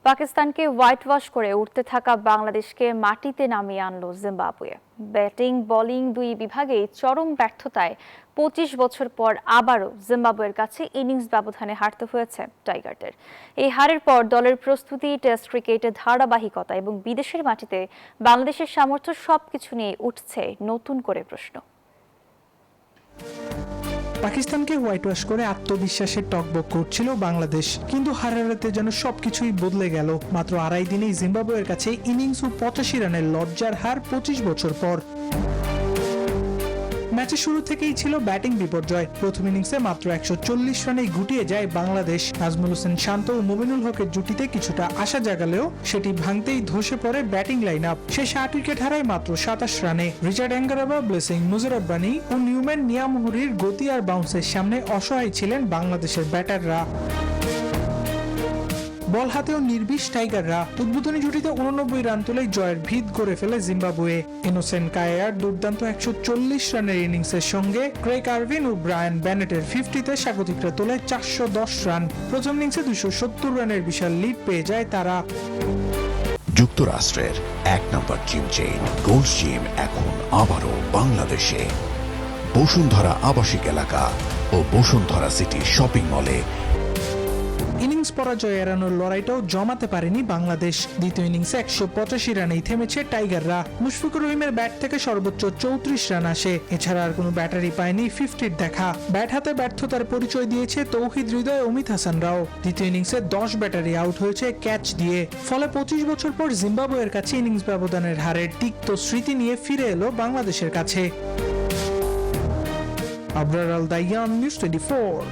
পাকিস্তানকে white wash করে উঠতে থাকা বাংলাদেশকে মাটিতে নামিয়ে আনল জিম্বাবুয়ে। ব্যাটিং বোলিং দুই বিভাগেই চরম ব্যর্থতায় ২৫ বছর পর আবারও জিম্বাবুয়ের কাছে ইনিংস ব্যবধানে হারতে হয়েছে টাইগারদের। এই হারের পর দলের প্রস্তুতি, টেস্ট ক্রিকেটের ধারাবাহিকতা এবং বিদেশের মাটিতে বাংলাদেশের সামর্থ্য সবকিছু নিয়ে উঠছে নতুন করে প্রশ্ন। পাকিস্তানকে হোয়াইট ওয়াশ করে আত্মবিশ্বাসের টকবক করছিল বাংলাদেশ, কিন্তু হারাতে যেন সবকিছুই বদলে গেল। মাত্র আড়াই দিনেই জিম্বাবুয়ের কাছে ইনিংস ও ৮৫ রানের লজ্জার হার ২৫ বছর পর। ম্যাচের শুরু থেকেই ছিল ব্যাটিং বিপর্যয়। প্রথম ইনিংসে মাত্র ১৪০ রানেই গুটিয়ে যায় বাংলাদেশ। নাজমুল হোসেন শান্ত ও মুমিনুল হকের জুটিতে কিছুটা আশা জাগালেও সেটি ভাঙতেই ধসে পড়ে ব্যাটিং লাইন আপ। শেষে ৮ উইকেট হারায় মাত্র ২৭ রানে। রিচার্ড অ্যাঙ্গারাবা, ব্লেসিং মুজরাব্বানি ও নিউম্যান নিয়ামুহুরীর গতি আর বাউন্সের সামনে অসহায় ছিলেন বাংলাদেশের ব্যাটাররা। বল হাতেও নির্বিষ টাইগাররা। উদ্বোধনী জুটিতে ৮৯ রান তুলে জয়ের ভিত গড়ে ফেলে জিম্বাবুয়ে। ইনোসেন্ট কায়ার দুর্দান্ত ১৪০ রানের ইনিংসের সঙ্গে ক্রেগ আরভিন ও ব্রায়ান ব্যানেটের 50-তে স্বাগতিকরা তোলে ৪১০ রান। প্রথম ইনিংসে ২৭০ রানের বিশাল লিড পেয়ে যায় তারা। যুক্তরাষ্ট্রের ১ নম্বর জিম চেইন গোল্ড জিম এখন আবারও বাংলাদেশে। বসুন্ধরা আবাসিক এলাকা ও বসুন্ধরা সিটি শপিং মলে। ইনিংস পরাজয় এড়ানোর লড়াইটাও জমাতে পারেনি বাংলাদেশ। দ্বিতীয় ইনিংসে ১৮৫ রানেই থেমেছে টাইগাররা। মুশফিকুর রহিমের ব্যাট থেকে সর্বোচ্চ ৩৪ রান আসে। এছাড়া আর কোনো ব্যাটারি পায়নি 50-র দেখা। ব্যাট হাতে ব্যর্থতার পরিচয় দিয়েছে তৌহিদ হৃদয়, অমিত হাসানরাও। দ্বিতীয় ইনিংসে ১০ ব্যাটারি আউট হয়েছে ক্যাচ দিয়ে। ফলে ২৫ বছর পর জিম্বাবুয়ের কাছে ইনিংস ব্যবধানের হারের তিক্ত স্মৃতি নিয়ে ফিরে এলো বাংলাদেশের কাছে। আবরার আল দাইয়ান, নিউজ 24।